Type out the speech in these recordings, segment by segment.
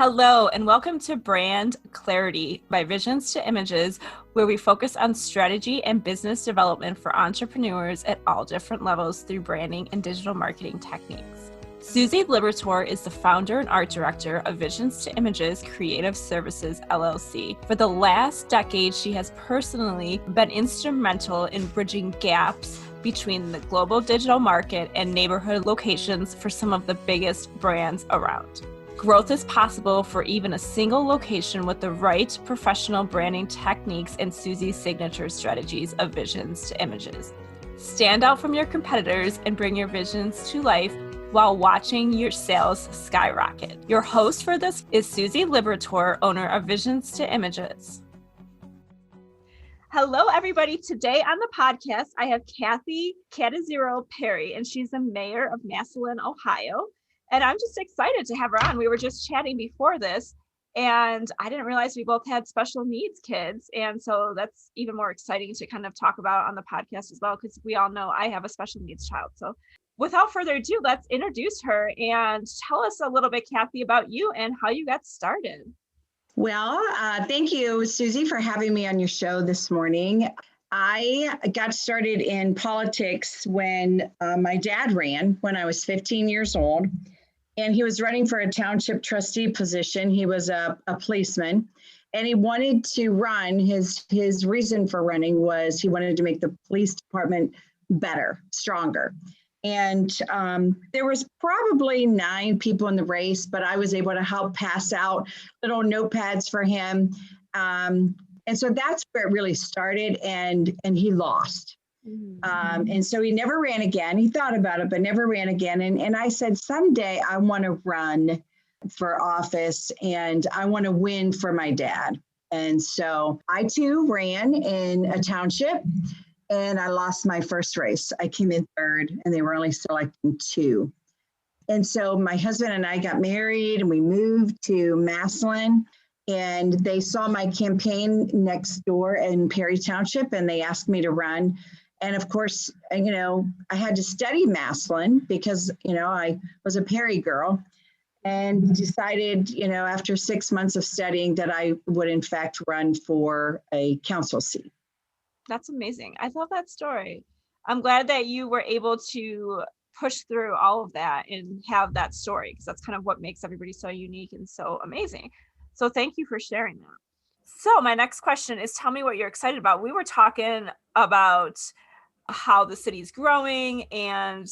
Hello, and welcome to Brand Clarity by Visions to Images, where we focus on strategy and business development for entrepreneurs at all different levels through branding and digital marketing techniques. Susie Liberatore is the founder and art director of Visions to Images Creative Services, LLC. For the last decade, she has personally been instrumental in bridging gaps between the global digital market and neighborhood locations for some of the biggest brands around. Growth is possible for even a single location with the right professional branding techniques and Susie's signature strategies of Visions to Images. Stand out from your competitors and bring your visions to life while watching your sales skyrocket. Your host for this is Susie Liberatore, owner of Visions to Images. Hello, everybody. Today on the podcast, I have Kathy Catazaro-Perry, and she's the mayor of Massillon, Ohio. And I'm just excited to have her on. We were just chatting before this, and I didn't realize we both had special needs kids. And so that's even more exciting to kind of talk about on the podcast as well, because we all know I have a special needs child. So without further ado, let's introduce her and tell us a little bit, Kathy, about you and how you got started. Well, thank you, Susie, for having me on your show this morning. I got started in politics when my dad ran when I was 15 years old, and he was running for a township trustee position. He was a policeman, and he wanted to run. His reason for running was he wanted to make the police department better, stronger. And there was probably 9 people in the race, but I was able to help pass out little notepads for him. And so that's where it really started, and he lost. And so he never ran again. He thought about it, but never ran again. And I said, someday I want to run for office and I want to win for my dad. And so I too ran in a township, and I lost my first race. I came in third, and they were only selecting 2. And so my husband and I got married, and we moved to Massillon, and they saw my campaign next door in Perry Township, and they asked me to run. And of course, I had to study Massillon because, I was a Perry girl, and decided, after 6 months of studying that I would in fact run for a council seat. That's amazing. I love that story. I'm glad that you were able to push through all of that and have that story, because that's kind of what makes everybody so unique and so amazing. So thank you for sharing that. So my next question is, tell me what you're excited about. We were talking about how the city's growing and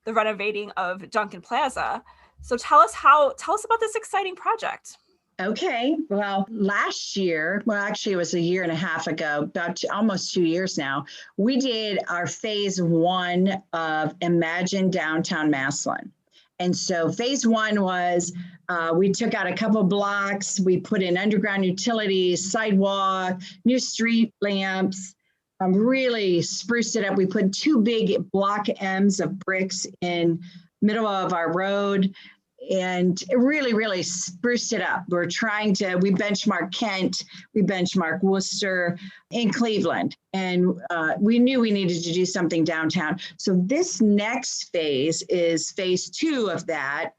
the renovating of Duncan Plaza. So tell us about this exciting project. Okay. Well, last year, actually it was a year and a half ago, about almost 2 years now, we did our phase 1 of Imagine Downtown Massillon. And so phase 1 was, we took out a couple blocks, we put in underground utilities, sidewalk, new street lamps, really spruced it up. We put 2 big block M's of bricks in middle of our road, and it really, really spruced it up. We benchmarked Kent, we benchmarked Worcester and Cleveland, and we knew we needed to do something downtown. So this next phase is phase 2 of that,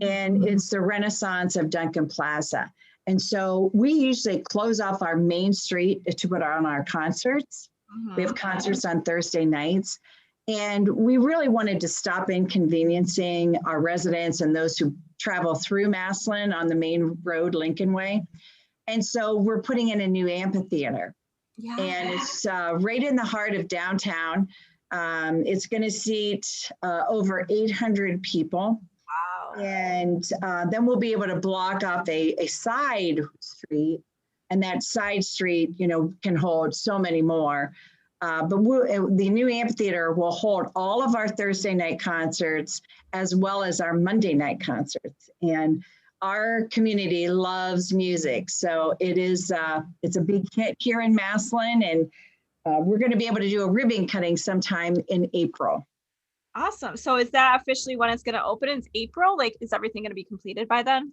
and it's the Renaissance of Duncan Plaza. And so we usually close off our main street to put on our concerts. We have concerts on Thursday nights. And we really wanted to stop inconveniencing our residents and those who travel through Massillon on the main road, Lincoln Way. And so we're putting in a new amphitheater. Yeah. And it's right in the heart of downtown. It's going to seat over 800 people. Wow. And then we'll be able to block off a side street. And that side street, can hold so many more. But the new amphitheater will hold all of our Thursday night concerts as well as our Monday night concerts. And our community loves music. So it's a big hit here in Massillon, and we're going to be able to do a ribbon cutting sometime in April. Awesome. So is that officially when it's going to open? It's April? Is everything going to be completed by then?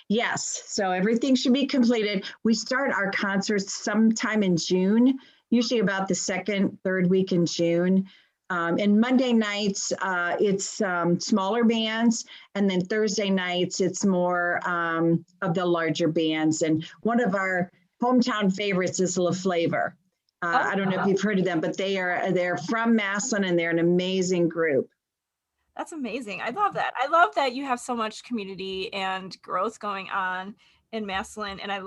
Yes. So everything should be completed. We start our concerts sometime in June, usually about the 2nd, 3rd week in June. And Monday nights, it's smaller bands. And then Thursday nights, it's more of the larger bands. And one of our hometown favorites is La Flavor. I don't know if you've heard of them, but they're from Massillon, and they're an amazing group. That's amazing. I love that. I love that you have so much community and growth going on in Massillon. And I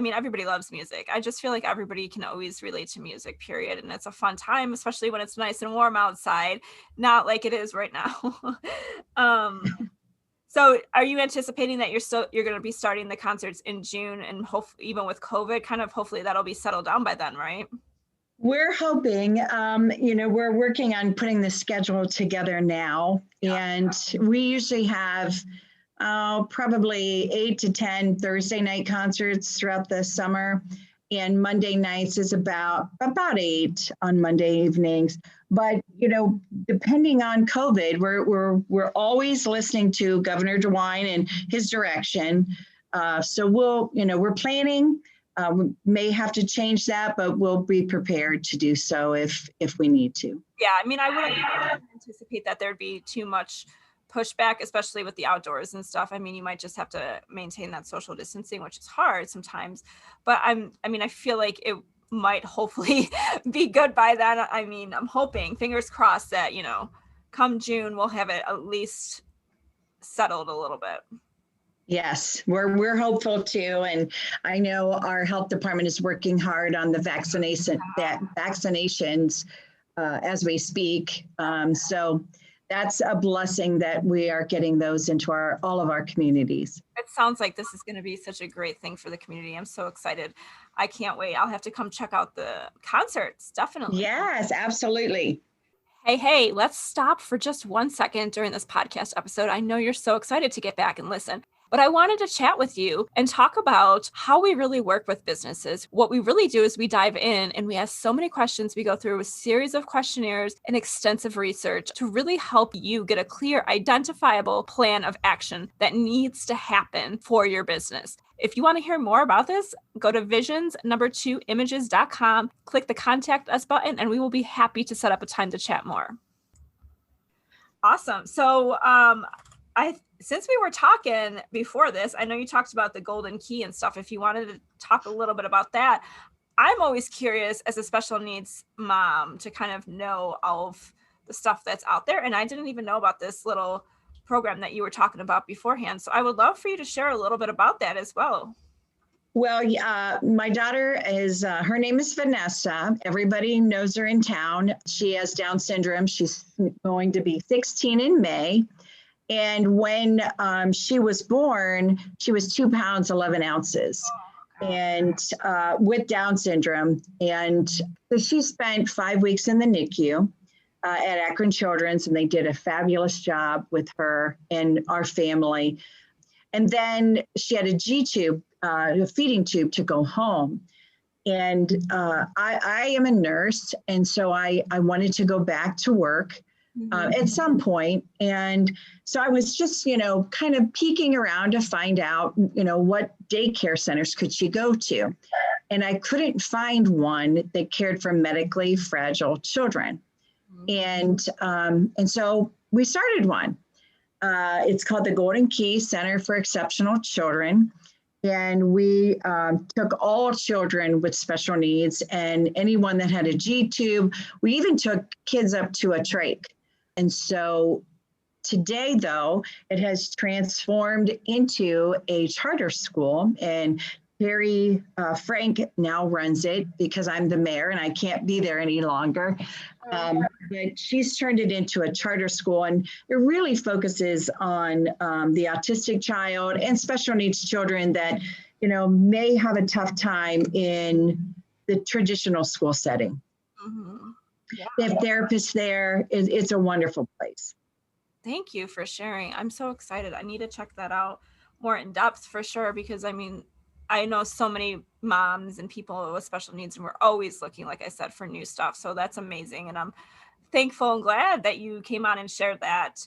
mean, everybody loves music. I just feel like everybody can always relate to music, period. And it's a fun time, especially when it's nice and warm outside, not like it is right now. So are you anticipating that you're going to be starting the concerts in June, and even with COVID, kind of hopefully that'll be settled down by then, right? We're hoping, we're working on putting the schedule together now, and we usually have probably 8 to 10 Thursday night concerts throughout the summer, and Monday nights is about 8 on Monday evenings. But depending on COVID, we're always listening to Governor DeWine and his direction. So we're planning. We may have to change that, but we'll be prepared to do so if we need to. Yeah, I mean, I wouldn't anticipate that there'd be too much pushback, especially with the outdoors and stuff. I mean, you might just have to maintain that social distancing, which is hard sometimes. But I feel like it might hopefully be good by then. I mean, I'm hoping, fingers crossed, that, come June, we'll have it at least settled a little bit. Yes, we're hopeful too. And I know our health department is working hard on the vaccinations as we speak. So that's a blessing that we are getting those into all of our communities. It sounds like this is going to be such a great thing for the community. I'm so excited. I can't wait. I'll have to come check out the concerts. Definitely. Yes, absolutely. Hey, let's stop for just 1 second during this podcast episode. I know you're so excited to get back and listen, but I wanted to chat with you and talk about how we really work with businesses. What we really do is we dive in and we ask so many questions. We go through a series of questionnaires and extensive research to really help you get a clear, identifiable plan of action that needs to happen for your business. If you want to hear more about this, go to visions2images.com, click the contact us button, and we will be happy to set up a time to chat more. Awesome. So since we were talking before this, I know you talked about the golden key and stuff. If you wanted to talk a little bit about that, I'm always curious as a special needs mom to kind of know all of the stuff that's out there. And I didn't even know about this little program that you were talking about beforehand. So I would love for you to share a little bit about that as well. Well, my daughter her name is Vanessa. Everybody knows her in town. She has Down syndrome. She's going to be 16 in May. And when she was born, she was 2 pounds, 11 ounces. And with Down syndrome. And so she spent 5 weeks in the NICU at Akron Children's, and they did a fabulous job with her and our family. And then she had a G-tube, a feeding tube to go home. And I am a nurse, and so I wanted to go back to work at some point. And so I was just, kind of peeking around to find out, what daycare centers could she go to? And I couldn't find one that cared for medically fragile children. And so we started one. It's called the Golden Key Center for Exceptional Children. And we took all children with special needs and anyone that had a G-tube. We even took kids up to a trach. And so today, though, it has transformed into a charter school, and Perry Frank now runs it because I'm the mayor and I can't be there any longer. But she's turned it into a charter school, and it really focuses on the autistic child and special needs children that, may have a tough time in the traditional school setting. Mm-hmm. Yeah. They have therapists there. It's a wonderful place. Thank you for sharing. I'm so excited. I need to check that out more in depth for sure, because I know so many moms and people with special needs, and we're always looking, like I said, for new stuff. So that's amazing. And I'm thankful and glad that you came on and shared that.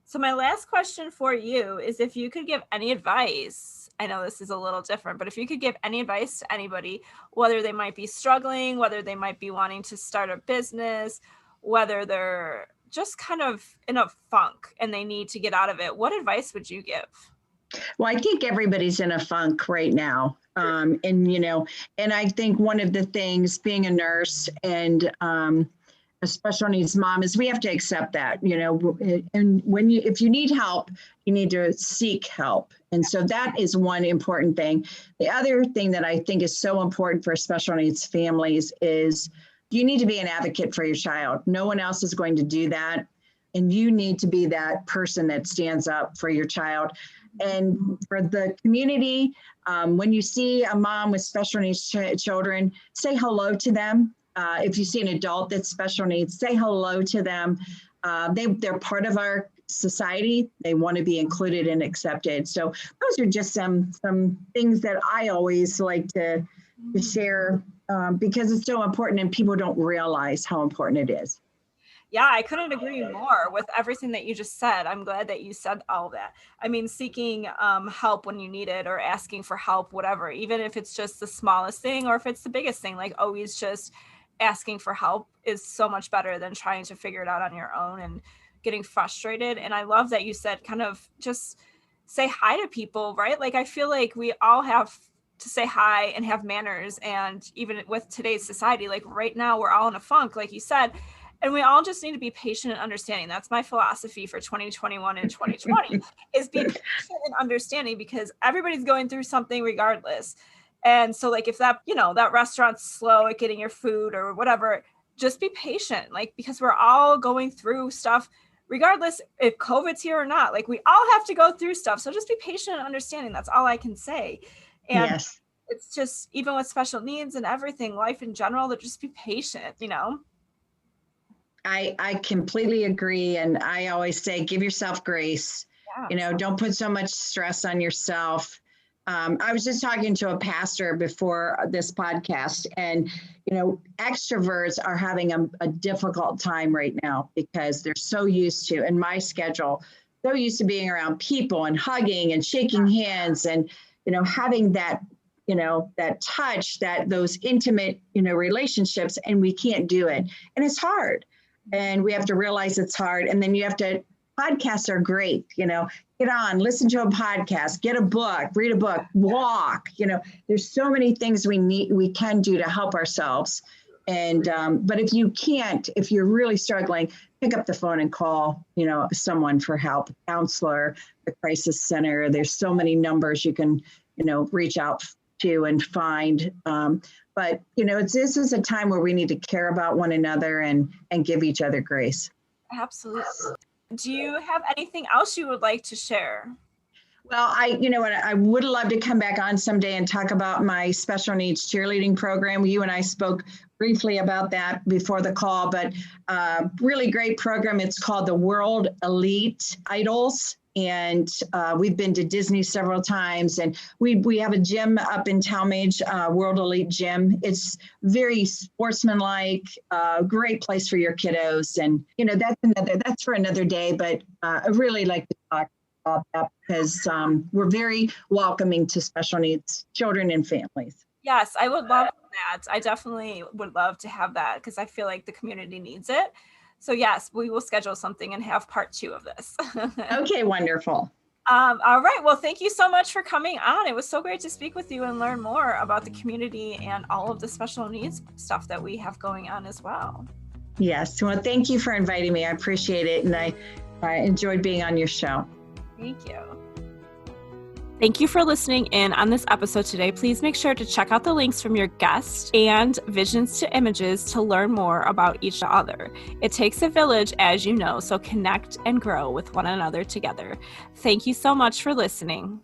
So my last question for you is, if you could give any advice, I know this is a little different, but if you could give any advice to anybody, whether they might be struggling, whether they might be wanting to start a business, whether they're just kind of in a funk and they need to get out of it, what advice would you give? Well, I think everybody's in a funk right now. And I think one of the things being a nurse and a special needs mom is we have to accept that, and if you need help, you need to seek help. And so that is one important thing. The other thing that I think is so important for special needs families is you need to be an advocate for your child. No one else is going to do that. And you need to be that person that stands up for your child. And for the community, when you see a mom with special needs children, say hello to them. If you see an adult that's special needs, say hello to them. They're part of our society. They want to be included and accepted. So those are just some things that I always like to share because it's so important and people don't realize how important it is. Yeah, I couldn't agree more with everything that you just said. I'm glad that you said all that. I mean, seeking help when you need it or asking for help, whatever, even if it's just the smallest thing or if it's the biggest thing, like always just asking for help is so much better than trying to figure it out on your own and getting frustrated. And I love that you said kind of just say hi to people, right? Like, I feel like we all have to say hi and have manners. And even with today's society, like right now, we're all in a funk, like you said. And we all just need to be patient and understanding. That's my philosophy for 2021 and 2020 is be patient and understanding because everybody's going through something regardless. And so like if that, that restaurant's slow at getting your food or whatever, just be patient, like, because we're all going through stuff regardless if COVID's here or not. Like we all have to go through stuff. So just be patient and understanding. That's all I can say. And yes. It's just, even with special needs and everything, life in general, to just be patient, I completely agree. And I always say, give yourself grace. Yeah. Don't put so much stress on yourself. I was just talking to a pastor before this podcast and, extroverts are having a difficult time right now because they're so used to, in my schedule, so used to being around people and hugging and shaking hands and, having that, that touch, those intimate, relationships, and we can't do it. And it's hard. And we have to realize it's hard. And then podcasts are great, get on, listen to a podcast, get a book, read a book, walk, there's so many things we can do to help ourselves. And, but if you're really struggling, pick up the phone and call, someone for help, a counselor, the crisis center. There's so many numbers you can, reach out to and find. But, this is a time where we need to care about one another and give each other grace. Absolutely. Do you have anything else you would like to share? Well, I would love to come back on someday and talk about my special needs cheerleading program. You and I spoke briefly about that before the call, but really great program. It's called the World Elite Idols. And we've been to Disney several times, and we have a gym up in Talmadge, World Elite Gym. It's very sportsmanlike, great place for your kiddos. And, that's for another day, but I really like to talk about that because we're very welcoming to special needs children and families. Yes, I would love that. I definitely would love to have that because I feel like the community needs it. So yes, we will schedule something and have part 2 of this. Okay, wonderful. All right. Well, thank you so much for coming on. It was so great to speak with you and learn more about the community and all of the special needs stuff that we have going on as well. Yes. Well, thank you for inviting me. I appreciate it. And I enjoyed being on your show. Thank you. Thank you for listening in on this episode today. Please make sure to check out the links from your guest and Visions to Images to learn more about each other. It takes a village, as you know, so connect and grow with one another together. Thank you so much for listening.